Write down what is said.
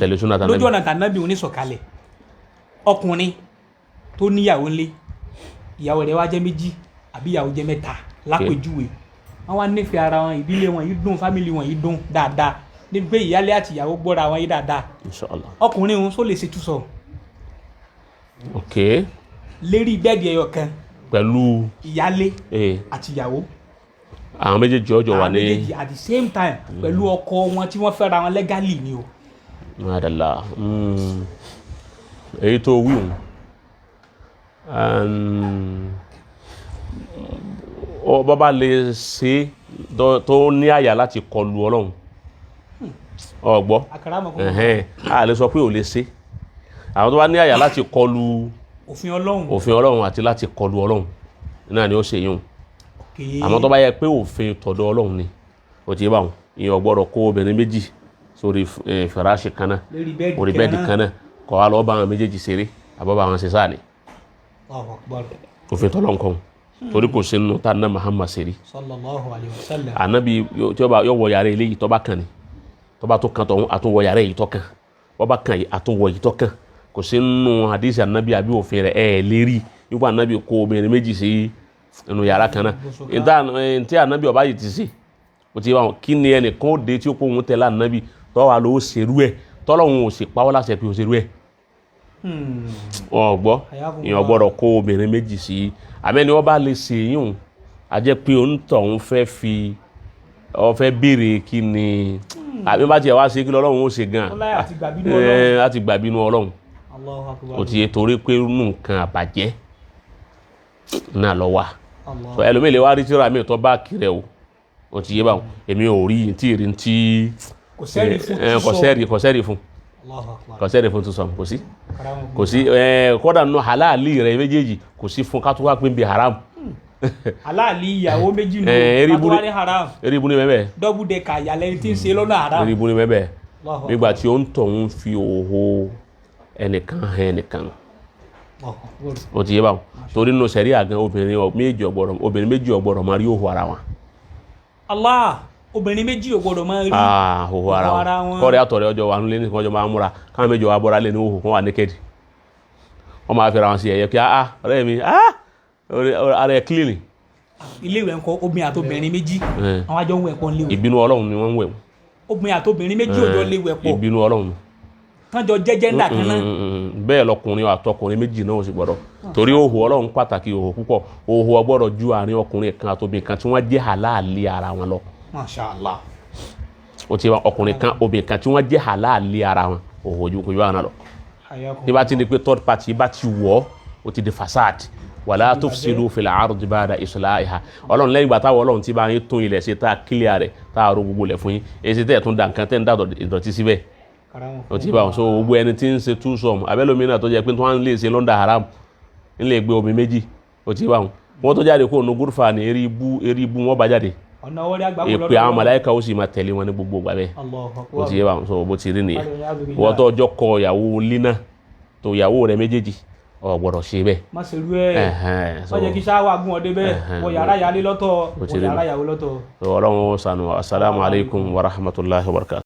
tẹ̀lé súnà tànàbí. lójú ọ̀nà tànàbí òní sọ̀kalẹ̀ ọkùnrin tó níyàwó ńlé ìyàwó rẹ̀ wá jẹ́ méjì àbí ìyàwó jẹ́ mẹ́ta lápèjúwe wọ́n wá nífẹ̀ẹ́ ara wọn ìdílé wọn yìí dùn fámìlì wọn yìí dùn dáadáa níbi pé ìyálé àti ìyàwó gbọ́ra wọn yìí dáadáa Inshallah. ọkùnrin òun só lè ṣe túsọ̀ ok lérí bẹ́ẹ̀dì ẹyọ kan pẹ̀lú ìyálé àti ìyàwó àwọn méjèèjì ọjọ́ wà àwọn ní méjèèjì at the same time pẹ̀lú ọkọ wọn tí wọ́n fẹ́ra wọn lẹ́gálì ni o. madala èyí tó wíwùn bọ́bá lè ṣe tó ní àyà láti kọlu Ọlọ́run ọgbọ́ a lè sọ pé ò lè ṣe àwọn tó bá ní àyà láti kọlu òfin Ọlọ́run àti láti kọlu Ọlọ́run náà ni ó ṣe yún àmọ́ tó bá yẹ pé òfin tọ̀dọ̀ Ọlọ́run ni ó ti bá wọn ìyẹn gbọ́dọ̀ kó obìnrin méjì sórí fẹ̀ráṣì kan náà orí bẹ́ẹ̀dì kan náà kọ́ wa lọ́ọ́ bá àwọn méjèèjì ṣeré àbọ̀ bá àwọn ṣe sáà ni òfin tọ́lọ́run kan torí kò sí nínú tá ná Muhammad ṣeré sallallahu alaihi wasallam ànábì tí ó bá yọ wọ yàrá eléyìí tó bá kàn ní tó bá tó kàn tọ̀hún àtúnwọ̀ yàrá èyí tó kàn wọ́n bá kàn yìí àtúnwọ̀ èyí tó kàn kò sí nínú hadisi ànábì àbí òfin rẹ̀ lérí nípa ànábì kó obìnrin méjì sí inú yàrá kan náà ntí ànábì ọba yìí ti ṣe kò tí wọn kí ni ẹnìkan ó dé tí ó kó òun tẹ̀lé ànábì tọ́wà ló ṣerú ẹ̀ tọ́lọ́hun ò sì pawọ́ láṣẹ pé ó ṣerú ẹ̀ ọgbọ́ ìyàn gbọ́dọ̀ kó obìnrin méjì sí àmẹ́ni wọ́n bá lè ṣe yíhun a jẹ́ pé òun tọ̀hún fẹ́ béèrè kí ni àbí bá tiẹ̀ wá ṣe kí lọ́lọ́run ó ṣe gan láti gbàbínú Ọlọ́run ó ti yẹ torí pé nǹkan àbàjẹ́ náà lọ wà so ẹlòmíì lè wá rí tíra mi tó bá kiri ẹ̀ o ti yé báwọn èmi ò rí tí ìrìn tí kò sẹ́rì fún tó sọ kò sí kódà nù halali rẹ̀ méjèèjì kò sí fún kátó wá pín bí haram halali ìyàwó méjì nù kátó wá ní haram eribu ni mẹ́bẹ̀ dọ́bù dẹ ka yàlẹ́ tí ń ṣe lọ́nà haram eribu ni mẹ́bẹ̀ nígbà tí ó ń tọ̀ ń fi òhò ẹnìkan hàn ẹnìkan o ti yé báwọn torí nù sẹ́rí àgàn obìnrin méjì ọgbọ̀rọ̀ máa rí òhò ara wọn. Allah obìnrin méjì ò gbọdọ̀ máa rí òhò ara wọn kọ́rẹ́ àtọ̀rẹ́ ọjọ́ wa nílé nìkan ọjọ́ máa ń múra káwọn méjì wa bọ́ra lé ní òhò kan wà naked wọ́n máa fẹ́ra wọn sí ẹ̀yẹ kí ọ̀rẹ́ mi ara ẹ̀ clean. ilé ìwẹ̀ ńkọ́ obìnrin àtobìnrin méjì àwọn àjọ ń wẹ̀ pọ̀ nílé ìbínú Ọlọ́run ni wọ́n ń wẹ̀ obìnrin àtobìnrin méjì òjò lè wẹ̀ pọ̀ ìbínú Ọlọ́run tánjọ jẹ́jẹ́ ńlá kan náà bẹ́ẹ̀ lọkùnrin àtọkùnrin méjì náà sì gbọ́dọ̀ torí òhò Ọlọ́run pàtàkì òhò púpọ̀ òhò ọgbọ́dọ̀ ju àárín ọkùnrin kan àtobìnrin kan tí wọ́n jẹ́ halali ara wọn lọ. Masha Allah. ó ti wá ọkùnrin kan obìnrin kan tí wọ́n jẹ́ halali ara wọn òhò ojú kò yọ àwọn lọ. tí bá ti ní pé third party bá ti wọ̀ ó ti di fasad wala tufsidu fil ardi ba'da islahiha Ọlọ́run lẹ́yìn ìgbà táwọn Ọlọ́run ti bá yín tún ilẹ̀ ṣe tá a kílíà rẹ̀ tá a ro gbogbo lẹ̀ fún yín èsì tẹ̀ tún da nǹkan tẹ̀ ń dà ìdọ̀tí síbẹ̀ ó ti bá wọn so gbogbo ẹni tí ń ṣe two sum abẹ́lómìnà tó jẹ́ pé tí wọ́n lè ṣe lọ́ndà haram ń lè gbé omi méjì ó ti bá wọn wọ́n tó jáde kó nu gúrfà ní eré ibú wọ́n bá jáde èpè àwọn màláíkà ó sì máa tẹ̀lé wọn ní gbogbo ìgbà bẹ́ẹ̀ ó ti bá wọn so bó ti rí nìyẹn wọ́n tó ọjọ́ kọ ìyàwó lina tó ìyàwó rẹ̀ méjèèjì ò gbọ́dọ̀ ṣe bẹ́ẹ̀. má ṣe rú ẹ wọ́n jẹ́ kí sáwà gún ọdẹ bẹ́ẹ̀ wọ́n yàrá yálé lọ́tọ̀ wọ́n yàrá yàwó lọ́tọ̀. Ọlọ́run sànù assalamu alaikum wa rahmatullahi wa barakatuh.